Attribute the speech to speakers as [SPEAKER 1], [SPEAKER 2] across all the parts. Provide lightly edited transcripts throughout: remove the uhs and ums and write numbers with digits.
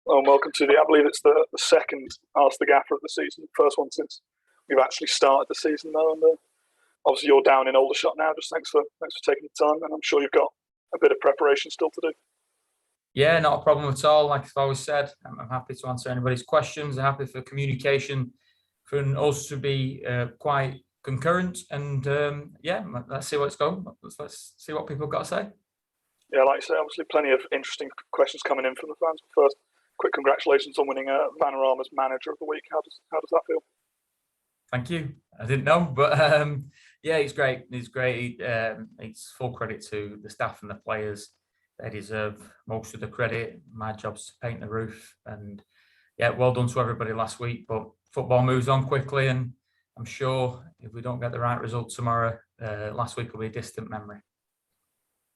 [SPEAKER 1] Well, welcome to I believe it's the second Ask the Gaffer of the season. First one since we've actually started the season, though. And obviously, you're down in Aldershot now. Just thanks for taking the time, and I'm sure you've got a bit of preparation still to do.
[SPEAKER 2] Yeah, not a problem at all. Like I've always said, I'm happy to answer anybody's questions. I'm happy for communication, for us to be quite concurrent. And let's see what's going. Let's see what people have got to say.
[SPEAKER 1] Yeah, like you say, obviously plenty of interesting questions coming in from the fans. But first, quick congratulations on winning Vanarama's Manager of the Week. How does that feel?
[SPEAKER 2] Thank you. I didn't know, but yeah, he's great. He's great. It's full credit to the staff and the players. They deserve most of the credit. My job's to paint the roof, and yeah, well done to everybody last week. But football moves on quickly, and I'm sure if we don't get the right result tomorrow, last week will be a distant memory.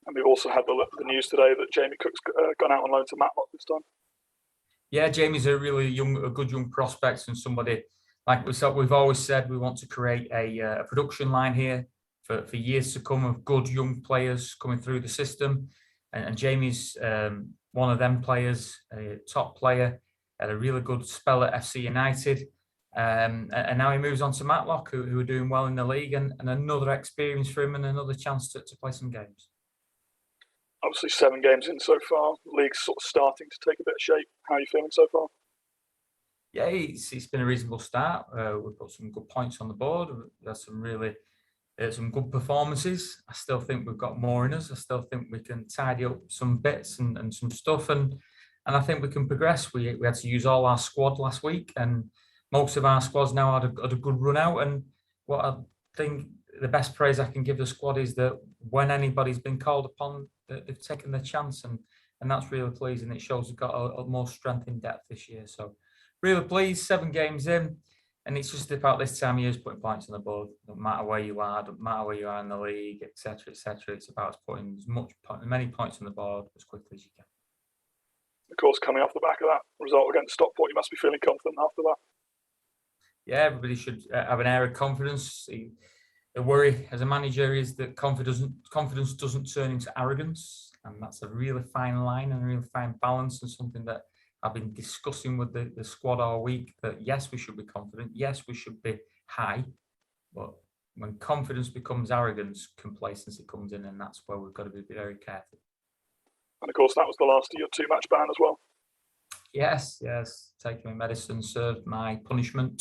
[SPEAKER 1] And we've also had the news today that Jamie Cook's gone out on loan to Matlock this time.
[SPEAKER 2] Yeah, Jamie's a good young prospect, and somebody like we've always said, we want to create a production line here for years to come of good young players coming through the system. And Jamie's one of them players, a top player, had a really good spell at FC United. And now he moves on to Matlock, who are doing well in the league, and another experience for him and another chance to play some games.
[SPEAKER 1] Obviously, 7 games in so far. The league's sort of starting to take a bit of shape. How are you feeling so far?
[SPEAKER 2] Yeah, it's been a reasonable start. We've got some good points on the board. There's some good performances. I still think we've got more in us. I still think we can tidy up some bits and some stuff, and I think we can progress. We had to use all our squad last week, and most of our squads now had a good run out. And what I think the best praise I can give the squad is that when anybody's been called upon, they've taken the chance, and that's really pleasing. It shows we've got a more strength in depth this year. So really pleased, 7 games in, and it's just about this time of year putting points on the board. No matter where you are, no matter where you are in the league, etc., etc. It's about putting as many points on the board as quickly as you can.
[SPEAKER 1] Of course, coming off the back of that result against Stockport, you must be feeling confident after that.
[SPEAKER 2] Yeah, everybody should have an air of confidence. The worry as a manager is that confidence doesn't turn into arrogance, and that's a really fine line and a really fine balance, and something that I've been discussing with the squad all week. That yes, we should be confident, yes, we should be high, but when confidence becomes arrogance, complacency comes in, and that's where we've got to be very careful.
[SPEAKER 1] And of course, that was the last of your 2-match ban as well.
[SPEAKER 2] Yes, taking my medicine served my punishment.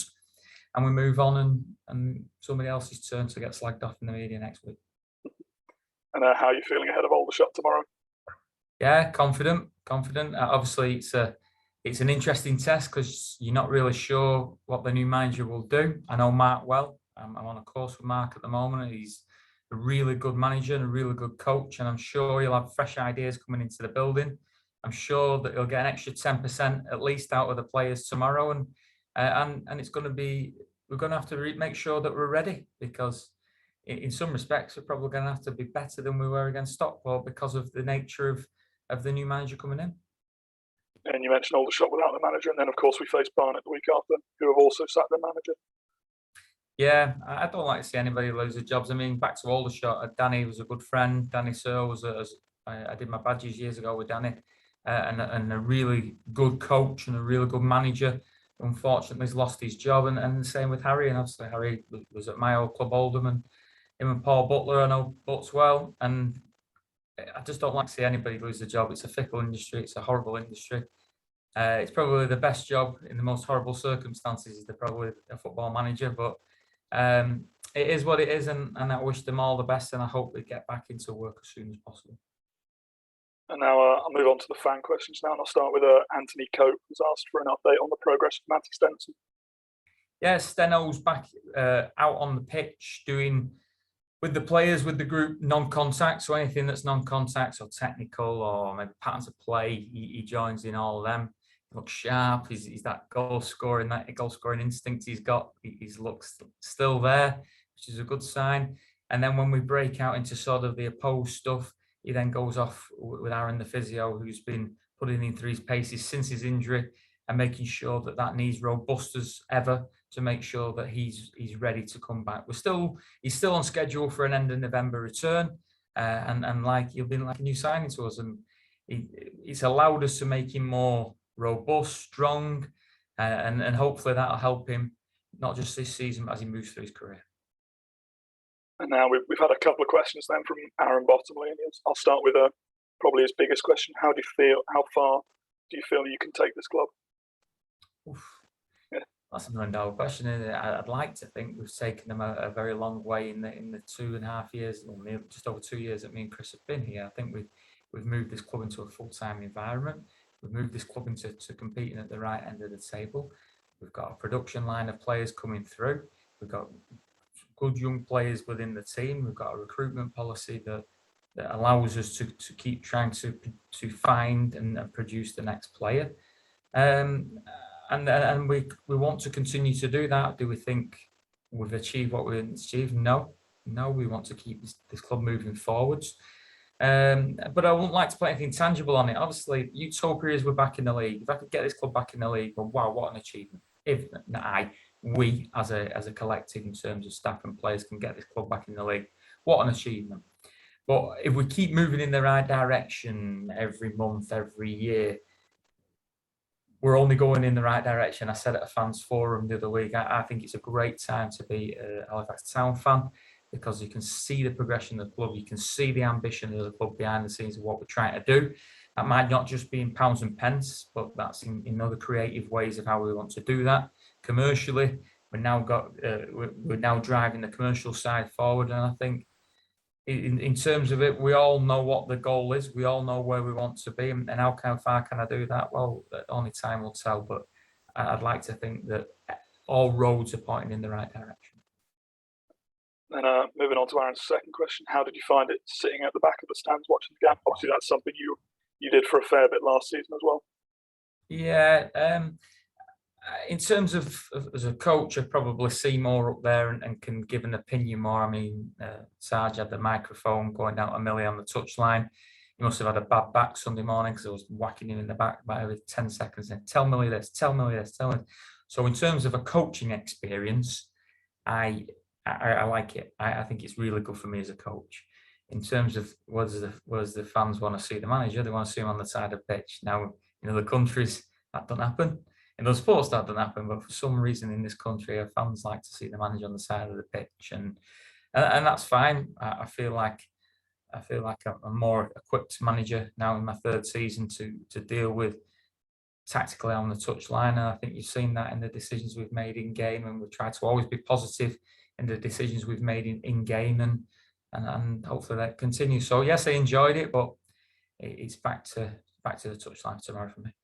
[SPEAKER 2] And we move on, and somebody else's turn to get slagged off in the media next week.
[SPEAKER 1] And how are you feeling ahead of Aldershot tomorrow?
[SPEAKER 2] Yeah, confident. Obviously, it's an interesting test because you're not really sure what the new manager will do. I know Mark well. I'm on a course with Mark at the moment. He's a really good manager and a really good coach, and I'm sure he'll have fresh ideas coming into the building. I'm sure that he'll get an extra 10% at least out of the players tomorrow, and it's going to be, we're going to have to make sure that we're ready, because in some respects we're probably going to have to be better than we were against Stockport because of the nature of the new manager coming in.
[SPEAKER 1] And you mentioned Aldershot without the manager, and then of course we face Barnet the week after, who have also sacked their manager.
[SPEAKER 2] Yeah, I don't like to see anybody lose their jobs. I mean, back to Aldershot, Danny was a good friend. Danny Searle was I did my badges years ago with Danny, and a really good coach and a really good manager. Unfortunately, he's lost his job, and the same with Harry. And obviously, Harry was at my old club, Oldham, and him and Paul Butler, I know Butts well. And I just don't like to see anybody lose their job. It's a fickle industry. It's a horrible industry. It's probably the best job in the most horrible circumstances. Is probably a football manager, but it is what it is, and I wish them all the best, and I hope they get back into work as soon as possible.
[SPEAKER 1] And now I'll move on to the fan questions now, and I'll start with Anthony Cope, who's asked for an update on the progress of Matty Stenson.
[SPEAKER 2] Yeah, Steno's back out on the pitch doing with the players, with the group, non-contact. So anything that's non-contact or technical or maybe patterns of play, he joins in all of them. He looks sharp. He's that goal scoring instinct he's got. His looks still there, which is a good sign. And then when we break out into sort of the opposed stuff, he then goes off with Aaron, the physio, who's been putting in through his paces since his injury and making sure that knee's robust as ever to make sure that he's ready to come back. He's still on schedule for an end of November return, and like he'll be like a new signing to us, and it's allowed us to make him more robust, strong, and hopefully that'll help him not just this season, but as he moves through his career.
[SPEAKER 1] And now we've had a couple of questions then from Aaron Bottomley, and I'll start with probably his biggest question. How far do you feel you can take this club?
[SPEAKER 2] Oof. Yeah. That's a $1 question, isn't it? I'd like to think we've taken them a very long way in the 2.5 years, or just over 2 years that me and Chris have been here. I think we've moved this club into a full-time environment. We've moved this club into competing at the right end of the table. We've got a production line of players coming through. We've got good young players within the team. We've got a recruitment policy that allows us to keep trying to find and produce the next player. And we want to continue to do that. Do we think we've achieved what we've achieved? No, we want to keep this club moving forwards. But I wouldn't like to put anything tangible on it. Obviously, utopia is we're back in the league. If I could get this club back in the league, well, wow, what an achievement. If we as a collective in terms of staff and players can get this club back in the league, what an achievement. But if we keep moving in the right direction every month, every year, we're only going in the right direction. I said at a fans forum the other week, I think it's a great time to be a Halifax Town fan, because you can see the progression of the club, you can see the ambition of the club behind the scenes of what we're trying to do. That might not just be in pounds and pence, but that's in other creative ways of how we want to do that. Commercially, we're now driving the commercial side forward, and I think in terms of it, we all know what the goal is. We all know where we want to be, and how far can I do that? Well, only time will tell, but I'd like to think that all roads are pointing in the right direction.
[SPEAKER 1] And moving on to Aaron's second question, how did you find it sitting at the back of the stands watching the game? Obviously, that's something you did for a fair bit last season as well.
[SPEAKER 2] Yeah, in terms of as a coach, I probably see more up there and can give an opinion more. I mean, Sarge had the microphone going down to Millie on the touchline. He must have had a bad back Sunday morning because I was whacking him in the back by every 10 seconds and tell Millie this, tell Millie this, tell Millie. So in terms of a coaching experience, I like it. I think it's really good for me as a coach. In terms of what does the fans want to see the manager? They want to see him on the side of the pitch. Now, in other countries, that doesn't happen. In those sports, that doesn't happen. But for some reason in this country, our fans like to see the manager on the side of the pitch, and that's fine. I feel like I'm a more equipped manager now in my third season to deal with tactically on the touchline, and I think you've seen that in the decisions we've made in game, and we try to always be positive in the decisions we've made in game, and hopefully that continues. So yes, I enjoyed it, but it's back to the touchline tomorrow for me.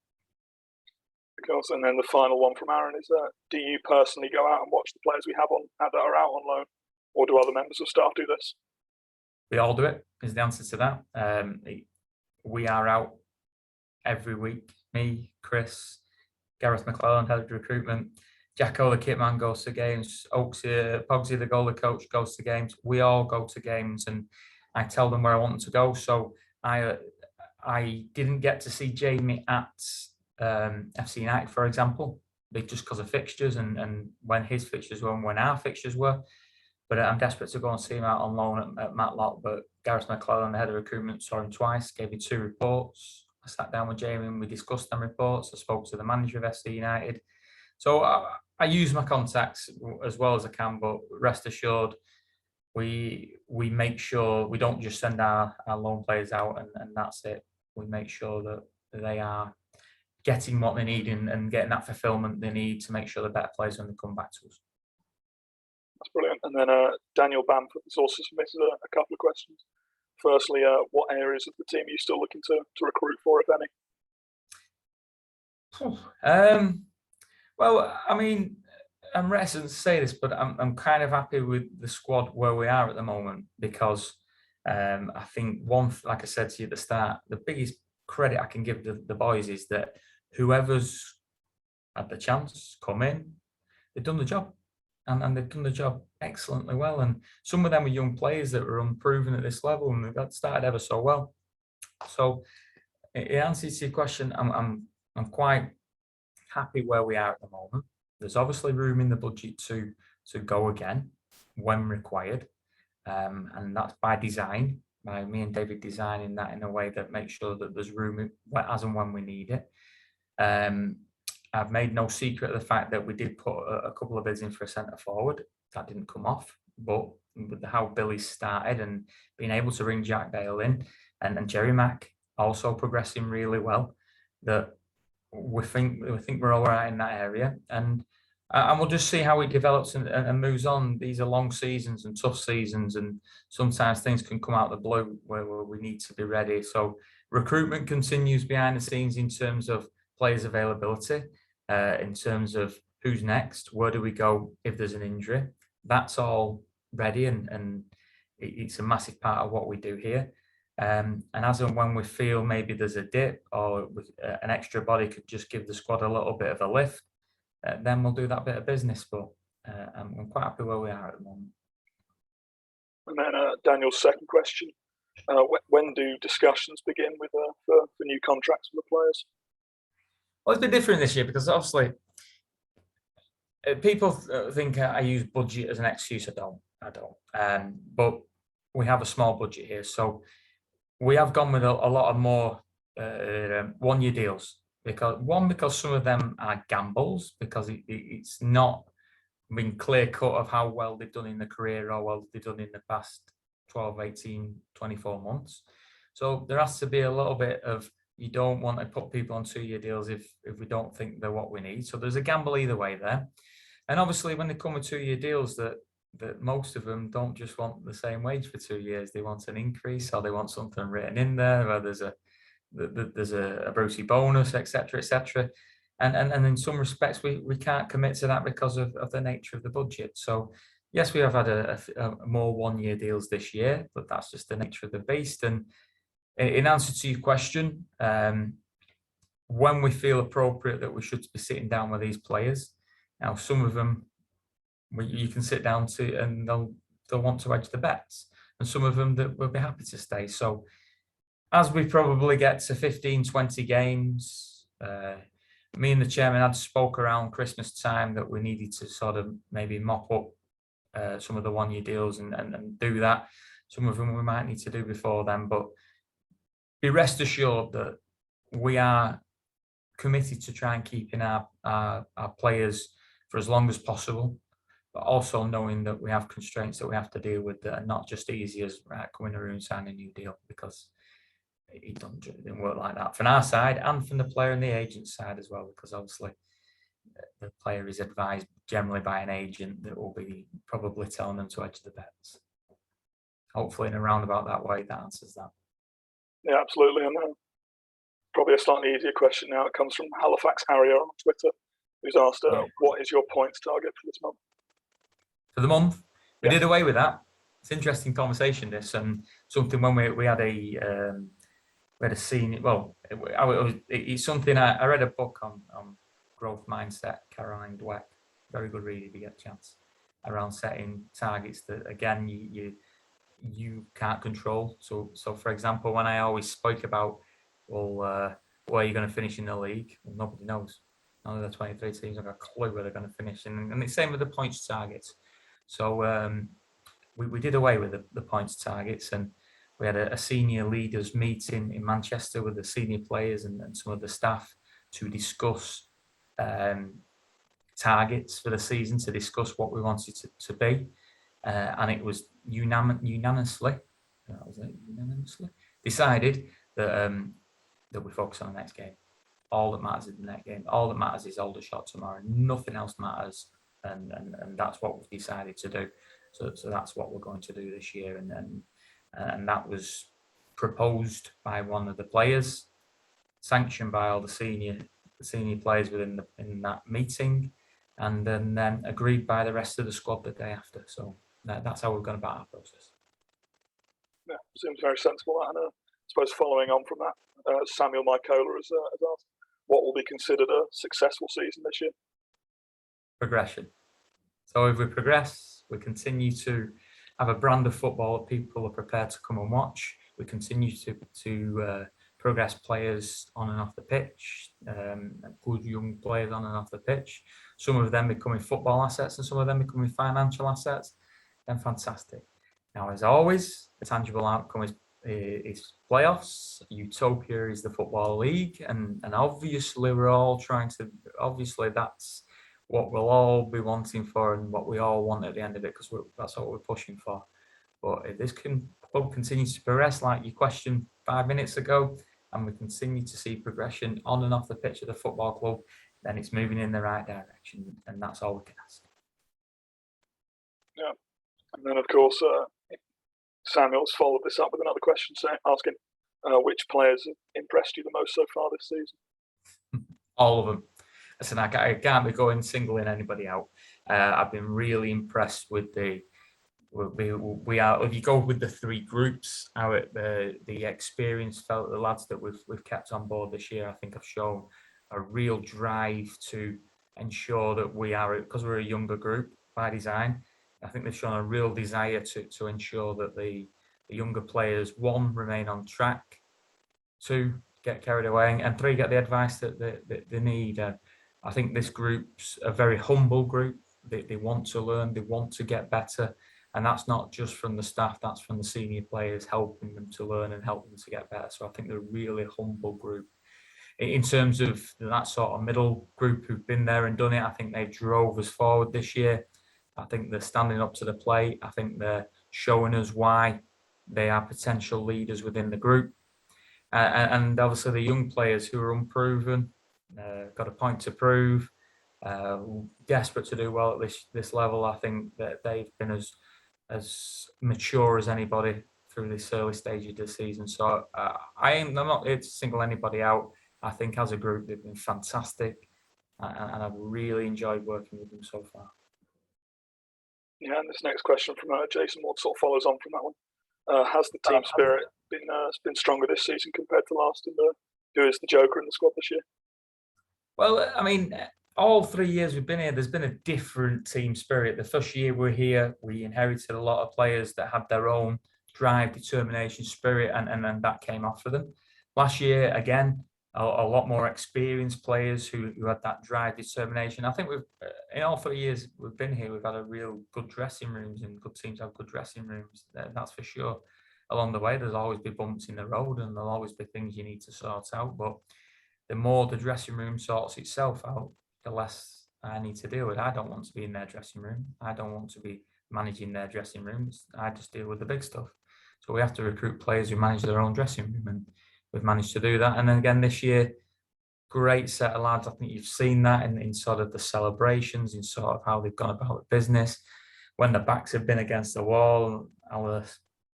[SPEAKER 1] Of course, and then the final one from Aaron is: do you personally go out and watch the players we have that are out on loan, or do other members of staff do this?
[SPEAKER 2] We all do it. Is the answer to that. We are out every week. Me, Chris, Gareth McClelland, head of recruitment, Jacko, the kit man, goes to games. Oaksy, Pogsy, the goalie coach, goes to games. We all go to games, and I tell them where I want them to go. So I didn't get to see Jamie at FC United, for example, just because of fixtures and when his fixtures were and when our fixtures were. But I'm desperate to go and see him out on loan at Matlock. But Gareth McClelland, the head of recruitment, saw him twice, gave me 2 reports. I sat down with Jamie and we discussed them reports. I spoke to the manager of FC United. So I use my contacts as well as I can, but rest assured, we make sure we don't just send our loan players out and that's it. We make sure that they are getting what they need and getting that fulfillment they need to make sure they're better players when they come back to us.
[SPEAKER 1] That's brilliant. And then Daniel Bamford has also submitted a couple of questions. Firstly, what areas of the team are you still looking to recruit for, if any?
[SPEAKER 2] Well, I mean, I'm reticent to say this, but I'm kind of happy with the squad where we are at the moment, because I think like I said to you at the start, the biggest credit I can give the boys is that whoever's had the chance come in, they've done the job. And they've done the job excellently well. And some of them are young players that were unproven at this level, and they've started ever so well. So, in answer to your question, I'm quite happy where we are at the moment. There's obviously room in the budget to go again when required, and that's by design, by me and David designing that in a way that makes sure that there's room as and when we need it. I've made no secret of the fact that we did put a couple of bids in for a centre forward. That didn't come off, but with how Billy started and being able to bring Jack Dale in and Jerry Mack also progressing really well, that we think we're all right in that area, and we'll just see how it develops and moves on. These are long seasons and tough seasons, and sometimes things can come out of the blue where we need to be ready. So recruitment continues behind the scenes in terms of players' availability, in terms of who's next, where do we go if there's an injury. That's all ready, and it's a massive part of what we do here. And as and when we feel maybe there's a dip or an extra body could just give the squad a little bit of a lift, then we'll do that bit of business. But I'm quite happy where we are at the moment.
[SPEAKER 1] And then Daniel's second question, when do discussions begin with for new contracts for the players?
[SPEAKER 2] Well, it's been different this year because obviously people think I use budget as an excuse. I don't. But we have a small budget here, so we have gone with a lot of more 1-year deals because some of them are gambles because it's not been clear cut of how well they've done in the career or well they've done in the past 12, 18, 24 months. So there has to be a little bit of, you don't want to put people on 2-year deals if we don't think they're what we need. So there's a gamble either way there. And obviously when they come with 2-year deals, that most of them don't just want the same wage for 2 years. They want an increase, or they want something written in there, or there's a Brucey bonus, etc., etc. And in some respects, we can't commit to that because of the nature of the budget. So yes, we have had a more 1-year deals this year, but that's just the nature of the beast. And in answer to your question, when we feel appropriate that we should be sitting down with these players, now some of them you can sit down to and they'll want to hedge the bets, and some of them that will be happy to stay. So as we probably get to 15, 20 games, me and the chairman had spoke around Christmas time that we needed to sort of maybe mop up some of the 1-year deals and do that. Some of them we might need to do before then, but be rest assured that we are committed to try and keeping our players for as long as possible, but also knowing that we have constraints that we have to deal with that are not just easy as come in a room, sign a new deal, because it didn't work like that from our side and from the player and the agent side as well, because obviously the player is advised generally by an agent that will be probably telling them to hedge the bets. Hopefully in a roundabout that way, that answers that.
[SPEAKER 1] Yeah, absolutely. And probably a slightly easier question now. It comes from Halifax Harrier on Twitter, who's asked, what is your points target for this month?
[SPEAKER 2] For the month? We did away with that. It's an interesting conversation, this, and something when we had a senior, well, it's something I read a book on growth mindset, Caroline Dweck, very good read if you get a chance, around setting targets that, again, you can't control. So for example, when I always spoke about, where are you going to finish in the league? Well, nobody knows. None of the 23 teams have got a clue where they're going to finish. And the same with the points targets. So we did away with the points targets, and we had a senior leaders meeting in Manchester with the senior players and some of the staff to discuss targets for the season, to discuss what we wanted to be. And it was unanimously decided that we focus on the next game. All that matters is the next game. All that matters is Aldershot tomorrow. Nothing else matters, and that's what we've decided to do. So that's what we're going to do this year, and that was proposed by one of the players, sanctioned by all the senior players in that meeting, and then agreed by the rest of the squad the day after. So that's how we're going about our process.
[SPEAKER 1] Yeah, seems very sensible. And I suppose following on from that, Samuel Mykola has asked, what will be considered a successful season this year?
[SPEAKER 2] Progression. So if we progress, we continue to have a brand of football that people are prepared to come and watch. We continue to progress players on and off the pitch, good young players on and off the pitch. Some of them becoming football assets and some of them becoming financial assets. Then fantastic. Now, as always, the tangible outcome is is playoffs. Utopia is the Football League, and obviously we're all trying to. Obviously, that's what we'll all be wanting for, and what we all want at the end of it, because that's what we're pushing for. But if this club continues to progress, like you questioned 5 minutes ago, and we continue to see progression on and off the pitch of the football club, then it's moving in the right direction, and that's all we can ask.
[SPEAKER 1] Yeah, and then of course Samuel's followed this up with another question, asking which players have impressed you the most so far this season.
[SPEAKER 2] All of them. Listen, I can't be going singling anybody out. I've been really impressed with we are. If you go with the three groups, the experienced the lads that we've kept on board this year, I think have shown a real drive to ensure that we are, because we're a younger group by design. I think they've shown a real desire to ensure that the younger players, one, remain on track, two, get carried away, and three, get the advice that they need. I think this group's a very humble group. They want to learn, they want to get better. And that's not just from the staff, that's from the senior players helping them to learn and help them to get better. So I think they're a really humble group. In terms of that sort of middle group who've been there and done it, I think they drove us forward this year. I think they're standing up to the plate. I think they're showing us why they are potential leaders within the group. And obviously the young players who are unproven, got a point to prove, desperate to do well at this level. I think that they've been as mature as anybody through this early stage of the season. So I'm not here to single anybody out. I think as a group they've been fantastic, and I've really enjoyed working with them so far.
[SPEAKER 1] Yeah, and this next question from Jason Ward sort of follows on from that one. Has the team spirit been stronger this season compared to last? And who is the joker in the squad this year?
[SPEAKER 2] Well, I mean, all 3 years we've been here, there's been a different team spirit. The first year we're here, we inherited a lot of players that had their own drive, determination, spirit, and that came off for them. Last year, again, a lot more experienced players who had that drive, determination. I think we've, in all 3 years we've been here, we've had a real good dressing rooms, and good teams have good dressing rooms. That's for sure. Along the way, there's always be bumps in the road, and there'll always be things you need to sort out. But the more the dressing room sorts itself out, the less I need to deal with. I don't want to be in their dressing room. I don't want to be managing their dressing rooms. I just deal with the big stuff. So we have to recruit players who manage their own dressing room, and we've managed to do that. And then again this year, great set of lads. I think you've seen that in sort of the celebrations, in sort of how they've gone about the business. When the backs have been against the wall, our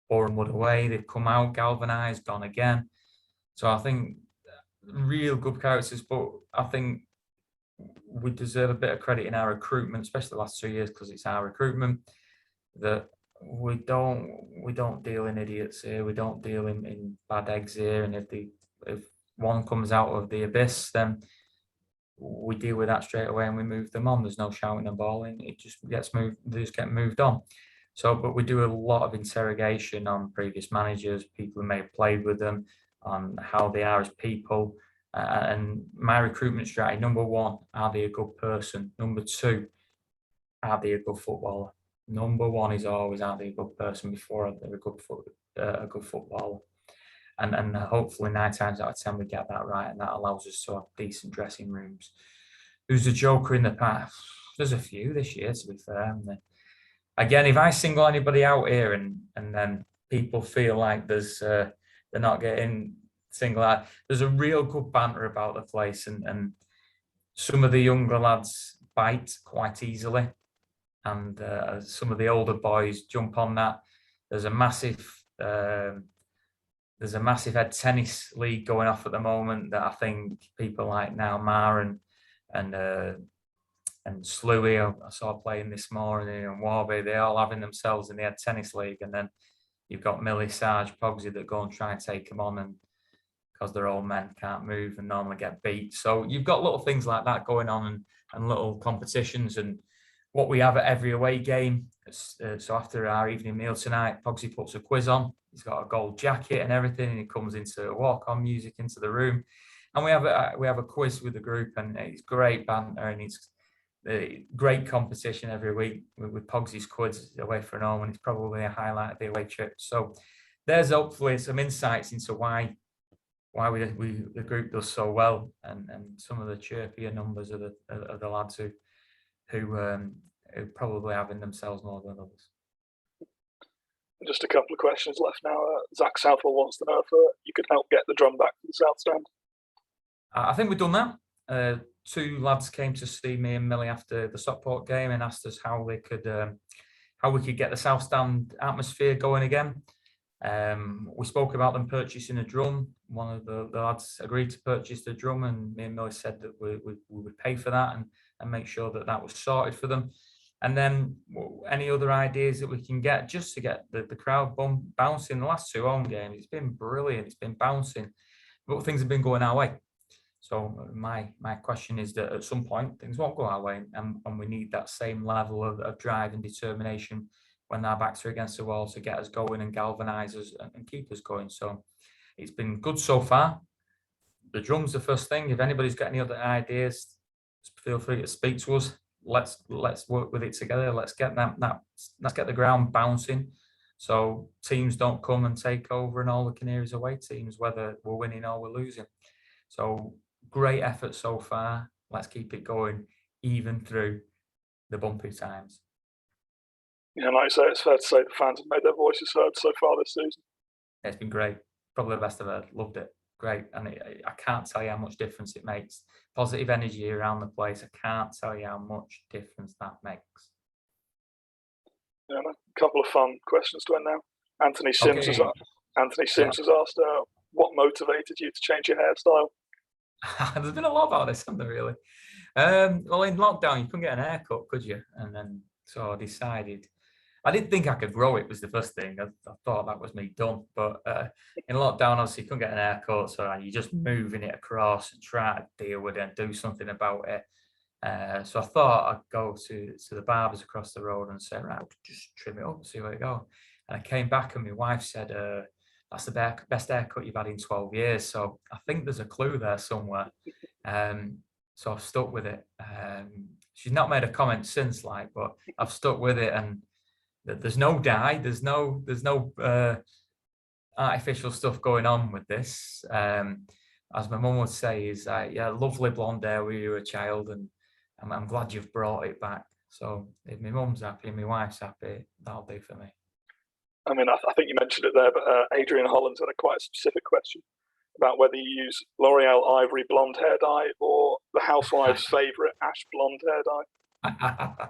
[SPEAKER 2] Bournemouth away, they've come out galvanised, gone again. So I think real good characters, but I think we deserve a bit of credit in our recruitment, especially the last 2 years, because it's our recruitment, that we don't deal in idiots here. We don't deal in bad eggs here. And if one comes out of the abyss, then we deal with that straight away and we move them on. There's no shouting and bawling. It just gets moved. They just get moved on. So, but we do a lot of interrogation on previous managers, people who may have played with them, on how they are as people. And my recruitment strategy, number one, are they a good person? Number two, are they a good footballer? Number one is always, are they a good person before they're a good footballer? And hopefully 9 times out of 10 we get that right, and that allows us to have decent dressing rooms. Who's the joker in the past? There's a few this year, to be fair. Again, if I single anybody out here and then people feel like they're not getting singled out, there's a real good banter about the place, and some of the younger lads bite quite easily, and some of the older boys jump on that. There's a massive head tennis league going off at the moment that I think people like now Mar and Sluey, I saw playing this morning, and Warby, they all having themselves in the head tennis league. And then you've got Millie, Sarge, Pogsy that go and try and take them on, and because they're old men, can't move and normally get beat. So you've got little things like that going on, and little competitions. And what we have at every away game, so after our evening meal tonight, Pogsy puts a quiz on. He's got a gold jacket and everything, and he comes into walk-on music into the room. And we have a quiz with the group, and it's great banter, and it's great competition every week with Pogsy's quiz away from home, and it's probably a highlight of the away trip. So there's hopefully some insights into why the group does so well, and some of the chirpier numbers of the lads who probably have in themselves more than others.
[SPEAKER 1] Just a couple of questions left now. Zach Southwell wants to know if you could help get the drum back to the South Stand.
[SPEAKER 2] I think we've done that. 2 lads came to see me and Millie after the Stockport game and asked us how we could get the South Stand atmosphere going again. We spoke about them purchasing a drum. One of the lads agreed to purchase the drum, and me and Millie said that we would pay for that and make sure that was sorted for them. And then any other ideas that we can get just to get the crowd bouncing. The last 2 home games, it's been brilliant. It's been bouncing, but things have been going our way. So my question is that at some point things won't go our way, and we need that same level of drive and determination when our backs are against the wall to get us going and galvanise us and keep us going. So it's been good so far. The drum's the first thing. If anybody's got any other ideas, feel free to speak to us. Let's work with it together. Let's get let's get the ground bouncing, so teams don't come and take over and all the Canaries away teams, whether we're winning or we're losing. So great effort so far. Let's keep it going, even through the bumpy times.
[SPEAKER 1] Yeah, like I say, it's fair to say the fans have made their voices heard so far this season.
[SPEAKER 2] It's been great. Probably the best I've heard. Loved it. Great. And I can't tell you how much difference it makes. Positive energy around the place. I can't tell you how much difference that makes.
[SPEAKER 1] Yeah, a couple of fun questions to end now. Anthony Sims has asked, what motivated you to change your hairstyle?
[SPEAKER 2] There's been a lot about this, hasn't there, really? Well, in lockdown, you couldn't get an haircut, could you? And then so I decided. I didn't think I could grow it, was the first thing. I thought that was me done. But in lockdown, obviously, you couldn't get an haircut. So you're just moving it across and try to deal with it and do something about it. So I thought I'd go to the barbers across the road and say, right, just trim it up, see where it goes. And I came back and my wife said, that's the best haircut you've had in 12 years. So I think there's a clue there somewhere. So I've stuck with it. She's not made a comment since, but I've stuck with it, and there's no dye, there's no artificial stuff going on with this. As my mum would say, is yeah, lovely blonde hair when you were a child, and I'm glad you've brought it back. So if my mum's happy and my wife's happy, that'll do for me.
[SPEAKER 1] I mean, I think you mentioned it there, but Adrian Hollands had a quite specific question about whether you use L'Oreal Ivory blonde hair dye or the housewife's favourite ash blonde hair dye.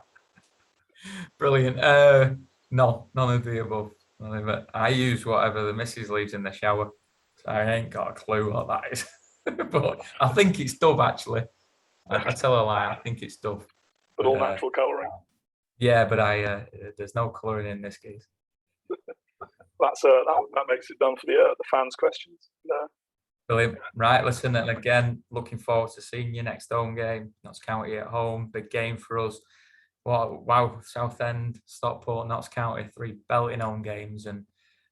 [SPEAKER 2] Brilliant. No, none of the above. None of it. I use whatever the missus leaves in the shower. So I ain't got a clue what that is. But I think it's Dove, actually. I tell a lie, I think it's Dove.
[SPEAKER 1] But all natural colouring.
[SPEAKER 2] Yeah, but there's no colouring in this case.
[SPEAKER 1] That makes it done for the fans' questions.
[SPEAKER 2] Brilliant. Right, listen, and again, looking forward to seeing you next home game. Notts County at home, big game for us. Wow, Southend, Stockport, Notts County, 3 belting home games, and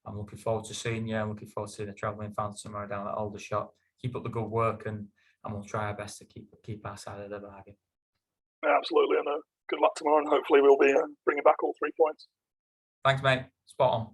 [SPEAKER 2] I'm looking forward to seeing you. I'm looking forward to seeing the travelling fans tomorrow down at Aldershot. Keep up the good work, and we'll try our best to keep our side of the bargain.
[SPEAKER 1] Yeah, absolutely, and good luck tomorrow, and hopefully we'll be bringing back all 3 points.
[SPEAKER 2] Thanks, mate. Spot on.